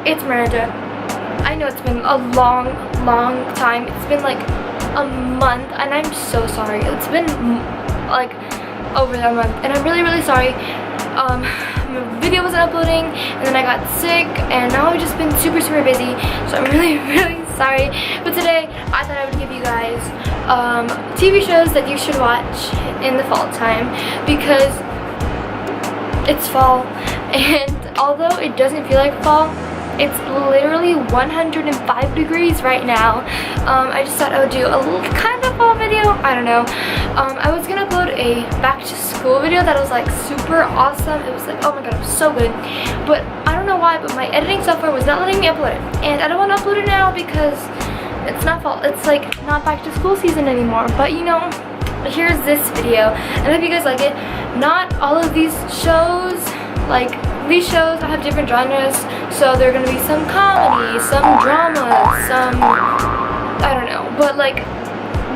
it's Miranda. I know it's been a long time. It's been like a month, and I'm so sorry. It's been like over a month, and I'm really sorry. My video wasn't uploading, and then I got sick, and now I've just been super busy, so I'm really sorry. But today I thought I would give you guys TV shows that you should watch in the fall time, because it's fall, and although it doesn't feel like fall, it's literally 105 degrees right now. I just thought I would do a little kind of fall video. I don't know. I was gonna upload a back to school video that was like super awesome. It was like, oh my god, it was so good. But I don't know why, but my editing software was not letting me upload it. And I don't want to upload it now because it's not fall. It's like not back to school season anymore. But you know, here's this video. And I hope you guys like it. Not all of these shows, like these shows have different genres, so there are gonna be some comedy, some drama, some I don't know, but like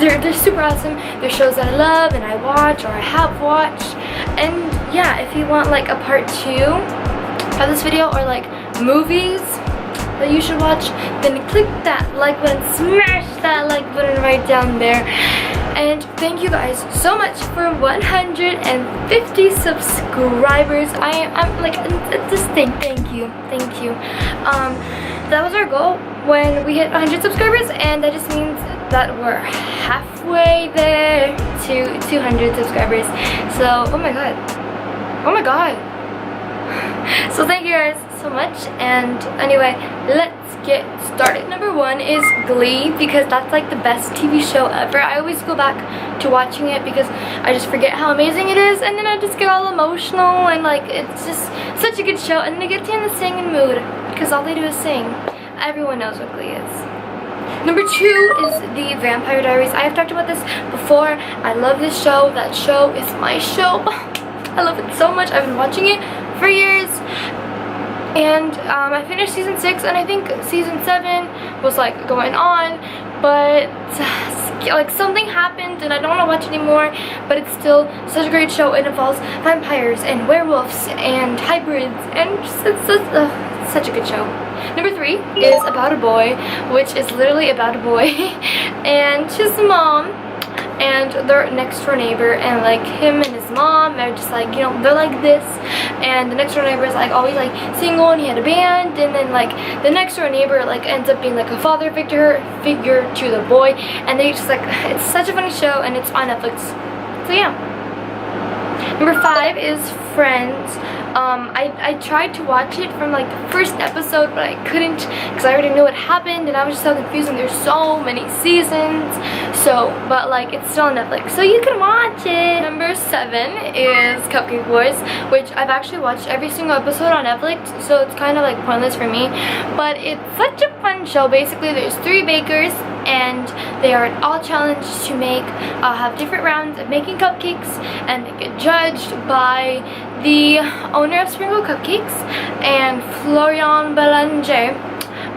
they're super awesome. They're shows that I love and I watch or I have watched. And yeah, if you want like a part 2 of this video, or like movies that you should watch, then click that like button, smash that like button right down there. And thank you guys so much for 150 subscribers. I'm like, just thank you. That was our goal when we hit 100 subscribers, and that just means that we're halfway there to 200 subscribers. So oh my god. So thank you guys so much. And anyway, let's get started. Number 1 is Glee, because that's like the best TV show ever. I always go back to watching it because I just forget how amazing it is, and then I just get all emotional, and like it's just such a good show, and they get you in the singing mood because all they do is sing. Everyone knows what Glee is. Number 2 is The Vampire Diaries. I have talked about this before. I love this show. That show is my show. I love it so much. I've been watching it for years. And I finished season 6, and I think season 7 was like going on, but like something happened and I don't want to watch anymore. But it's still such a great show. It involves vampires and werewolves and hybrids, and it's such a good show. Number 3 is About a Boy, which is literally about a boy and his mom and their next door neighbor, and like him and his mom, they're just like, you know, they're like this. And the next door neighbor is like always like single, and he had a band, and then like the next door neighbor like ends up being like a father figure to the boy, and they just like, it's such a funny show, and it's on Netflix. So yeah. Number 5 is Friends. I tried to watch it from like the first episode, but I couldn't because I already knew what happened, and I was just so confused, and there's so many seasons. So, but like it's still on Netflix, so you can watch it. Number 7 is Cupcake Wars, which I've actually watched every single episode on Netflix, so it's kind of like pointless for me, but it's such a fun show. Basically, there's 3 bakers, and they are all challenged to make have different rounds of making cupcakes, and they get judged by the owner of Sprinkle Cupcakes and Florian Belanger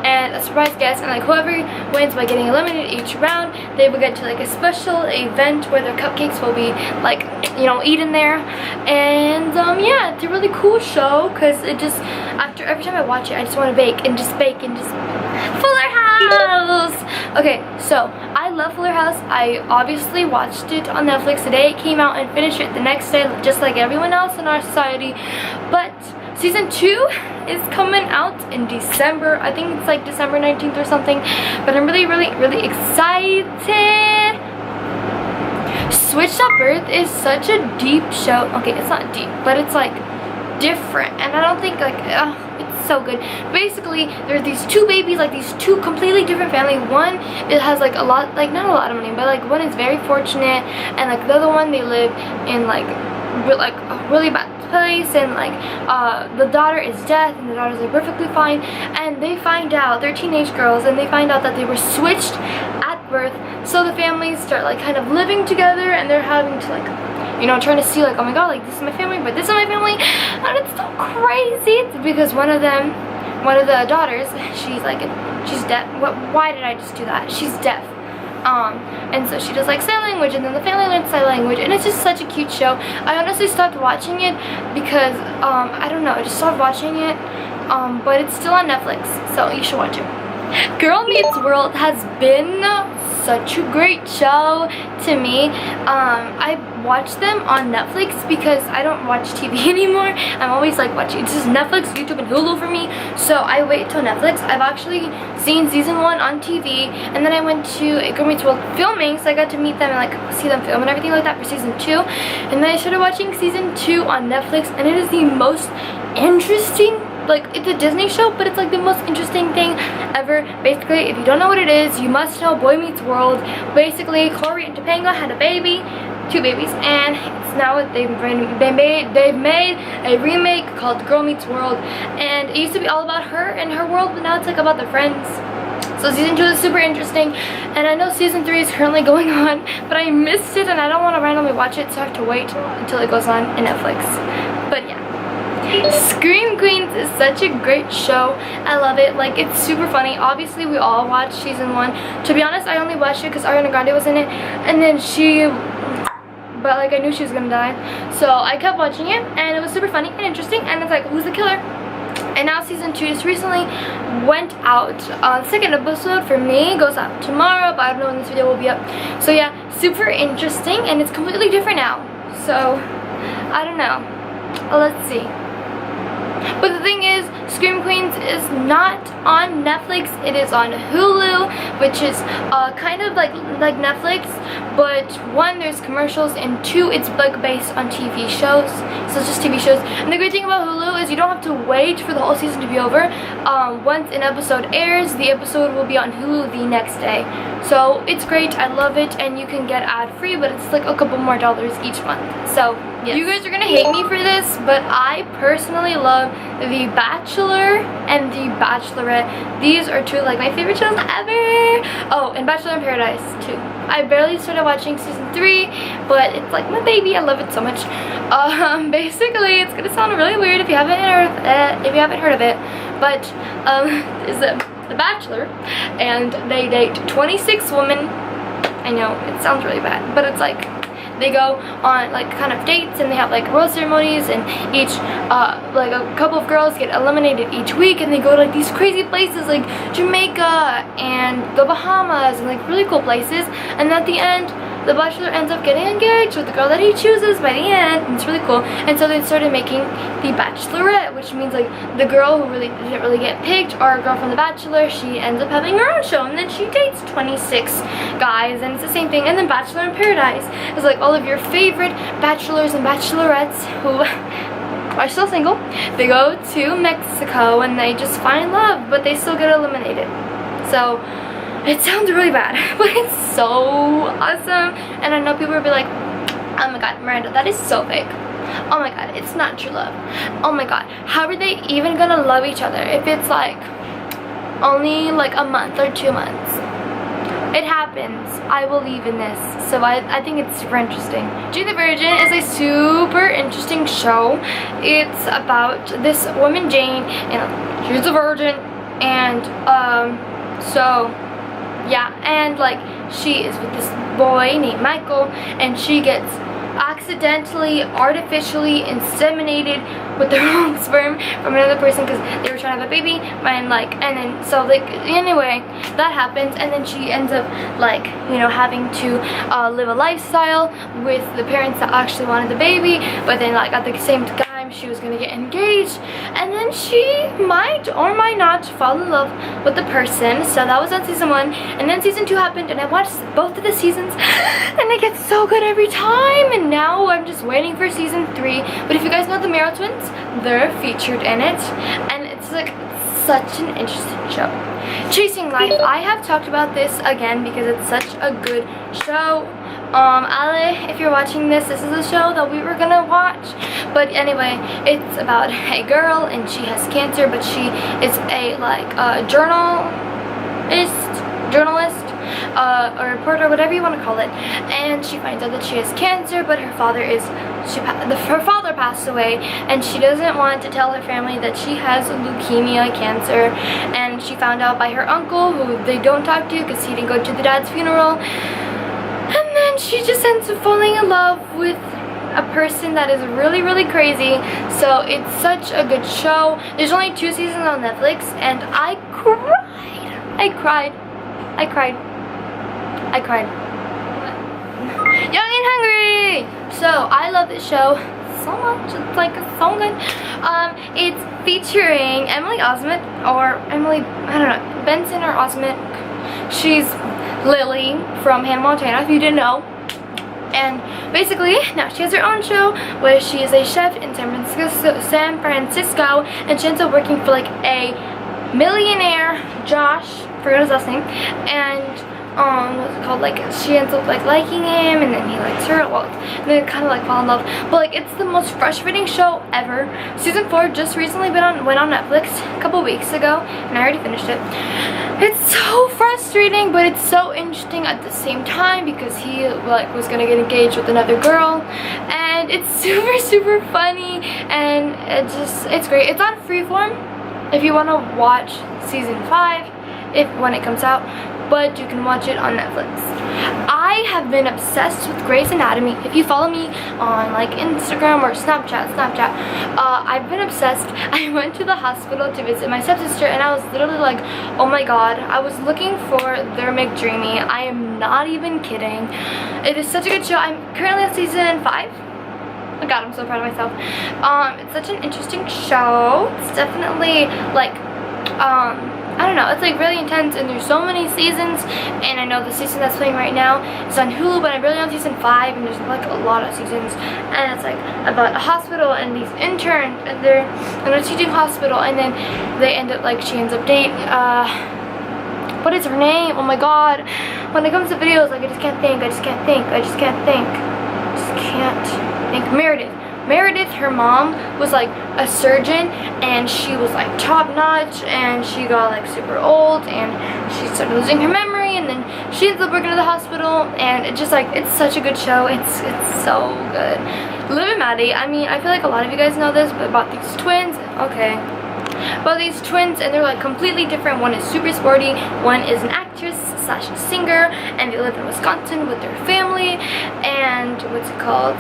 and a surprise guest, and like whoever wins by getting eliminated each round, they will get to like a special event where their cupcakes will be like, you know, eaten there. And yeah, it's a really cool show because it just, after every time I watch it, I just want to bake and just Fuller House. Okay, so I love Fuller House. I obviously watched it on Netflix the day it came out and finished it the next day, just like everyone else in our society. But season 2 is coming out in December. I think it's like December 19th or something. But I'm really excited. Switched Up Birth is such a deep show. Okay, it's not deep, but it's like different, and I don't think like it's so good. Basically, there are these 2 babies, like these 2 completely different family. One, it has like a lot, like not a lot of money, but like one is very fortunate, and like the other one, they live in like a really bad place, and like the daughter is deaf, and the daughter's like perfectly fine, and they find out, they're teenage girls, and they find out that they were switched at birth. So the families start like kind of living together, and they're having to like, you know, trying to see like, oh my god, like this is my family, but this is my family, and it's so crazy. It's because one of the daughters, she's deaf. Why did I just do that? She's deaf. And so she does like sign language, and then the family learns sign language, and it's just such a cute show. I honestly stopped watching it because I don't know, I just stopped watching it, but it's still on Netflix, so you should watch it. Girl Meets World has been such a great show to me. I watch them on Netflix because I don't watch TV anymore. I'm always like watching, it's just Netflix, YouTube, and Hulu for me, so I wait till Netflix. I've actually seen season 1 on TV, and then I went to a Girl Meets World filming, so I got to meet them and like see them film and everything like that for season 2, and then I started watching season 2 on Netflix, and it is the most interesting, like, it's a Disney show, but it's like the most interesting thing ever. Basically, if you don't know what it is, you must know Boy Meets World. Basically, Chloe and Topanga had a baby, 2 babies, and it's now they've made a remake called Girl Meets World, and it used to be all about her and her world, but now it's like about their friends. So season 2 is super interesting, and I know season 3 is currently going on, but I missed it and I don't want to randomly watch it, so I have to wait until it goes on in Netflix. But yeah. Scream Queens is such a great show. I love it. Like, it's super funny. Obviously, we all watched season 1. To be honest, I only watched it because Ariana Grande was in it, and then but like I knew she was gonna die, so I kept watching it, and it was super funny and interesting, and it's like, who's the killer? And now season 2 just recently went out. The second episode for me goes out tomorrow, but I don't know when this video will be up. So yeah, super interesting, and it's completely different now, so I don't know. Let's see. But the thing is, Scream Queens is not on Netflix. It is on Hulu, which is kind of like Netflix, but 1, there's commercials, and 2, it's like based on TV shows. So it's just TV shows. And the great thing about Hulu is you don't have to wait for the whole season to be over. Once an episode airs, the episode will be on Hulu the next day. So it's great. I love it, and you can get ad-free, but it's like a couple more dollars each month. So yes. You guys are gonna hate me for this, but I personally love The Bachelor and The Bachelorette. These are 2 like my favorite shows ever. Oh, and Bachelor in Paradise too. I barely started watching season 3, but it's like my baby. I love it so much. Basically, it's gonna sound really weird if you haven't heard of it, but is The Bachelor, and they date 26 women. I know it sounds really bad, but it's like they go on like kind of dates, and they have like rose ceremonies, and each like a couple of girls get eliminated each week, and they go to like these crazy places like Jamaica and the Bahamas, and like really cool places, and at the end the bachelor ends up getting engaged with the girl that he chooses by the end, and it's really cool. And so they started making The Bachelorette, which means like the girl who really didn't really get picked, or a girl from The Bachelor, she ends up having her own show, and then she dates 26 guys, and it's the same thing. And then Bachelor in Paradise is like all of your favorite bachelors and bachelorettes who are still single. They go to Mexico and they just find love, but they still get eliminated. So it sounds really bad, but it's so awesome. And I know people will be like, oh my god, Miranda, that is so fake. Oh my god, it's not true love. Oh my god, how are they even gonna love each other if it's like only like a month or 2 months? It happens. I believe in this. So I think it's super interesting. Jane the Virgin is a super interesting show. It's about this woman, Jane, and she's a virgin, and so yeah, and like she is with this boy named Michael, and she gets accidentally artificially inseminated with their own sperm from another person because they were trying to have a baby, and then so like anyway that happens, and then she ends up like, you know, having to live a lifestyle with the parents that actually wanted the baby, but then like at the same time she was gonna get engaged, and then she might or might not fall in love with the person. So that was on season 1, and then season 2 happened, and I watched both of the seasons, and it gets so good every time. And now I'm just waiting for season 3. But if you guys know the Mero twins, they're featured in it, and it's like such an interesting show. Chasing Life, I have talked about this again because it's such a good show. Ale, if you're watching this, this is a show that we were gonna watch. But anyway, it's about a girl, and she has cancer, but she is a journalist, a reporter, whatever you want to call it, and she finds out that she has cancer, but her father is her father passed away, and she doesn't want to tell her family that she has leukemia, cancer, and she found out by her uncle, who they don't talk to because he didn't go to the dad's funeral. And then she just ends up falling in love with a person that is really, really crazy. So it's such a good show. There's only 2 seasons on Netflix, and I cried. Young and hungry. So I love this show so much. It's like so good. It's featuring Emily Osment, or Emily, I don't know, Benson or Osment. She's Lily from Hannah Montana, if you didn't know. And basically, now she has her own show where she is a chef in San Francisco, and she ends up working for like a millionaire, Josh, forgot his last name, and what's it called, like she ends up like liking him, and then he likes her, well, and then kind of like fall in love. But like, it's the most frustrating show ever. Season 4 just recently went on Netflix a couple weeks ago, and I already finished it. It's so frustrating, but it's so interesting at the same time, because he like was gonna get engaged with another girl, and it's super, super funny, and it's great. It's on Freeform if you want to watch season 5 when it comes out, but you can watch it on Netflix. I have been obsessed with Grey's Anatomy. If you follow me on like Instagram or Snapchat, I've been obsessed. I went to the hospital to visit my stepsister, and I was literally like, oh my god, I was looking for their McDreamy. I am not even kidding. It is such a good show. I'm currently on season 5. Oh god, I'm so proud of myself. It's such an interesting show. It's definitely like I don't know, it's like really intense, and there's so many seasons, and I know the season that's playing right now is on Hulu, but I'm really on season 5, and there's like a lot of seasons, and it's like about a hospital and these interns, and they're in a teaching hospital, and then they end up like, she ends up dating, what is her name? Oh my god, when it comes to videos, like I just can't think, Meredith, her mom was like a surgeon, and she was like top notch, and she got like super old, and she started losing her memory, and then she ends up working at the hospital, and it just like, it's such a good show. It's so good. Liv and Maddie, I mean, I feel like a lot of you guys know this, but about these twins, okay. About these twins, and they're like completely different. One is super sporty, one is an actress slash singer, and they live in Wisconsin with their family, and what's it called,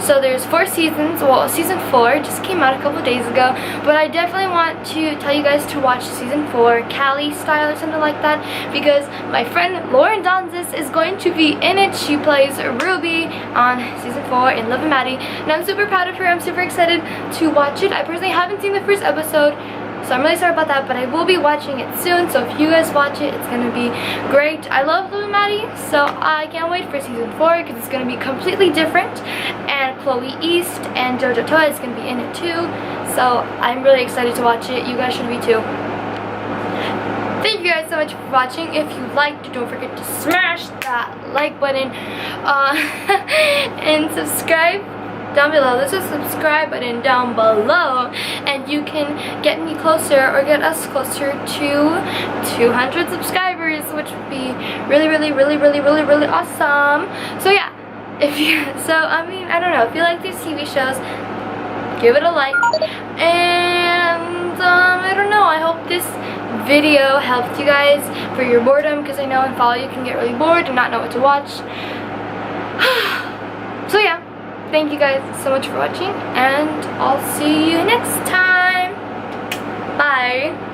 so there's 4 seasons. Well, season 4 just came out a couple days ago, but I definitely want to tell you guys to watch season 4, Cali style or something like that, because my friend Lauren Donzis is going to be in it. She plays Ruby on season 4 in Liv and Maddie, and I'm super proud of her. I'm super excited to watch it. I personally haven't seen the first episode, so I'm really sorry about that, but I will be watching it soon, so if you guys watch it, it's going to be great. I love Liv and Maddie, so I can't wait for season 4, because it's going to be completely different, and Chloe East and Jojo Toa is going to be in it too, so I'm really excited to watch it. You guys should be too. Thank you guys so much for watching. If you liked, don't forget to smash that like button, and subscribe down below. There's a subscribe button down below, and you can get me closer, or get us closer to 200 subscribers, which would be really, really, really, really, really, really awesome. So yeah, I mean, I don't know, if you like these TV shows, give it a like, and I don't know, I hope this video helped you guys for your boredom, because I know in fall you can get really bored and not know what to watch. So yeah, thank you guys so much for watching, and I'll see you next time. Bye.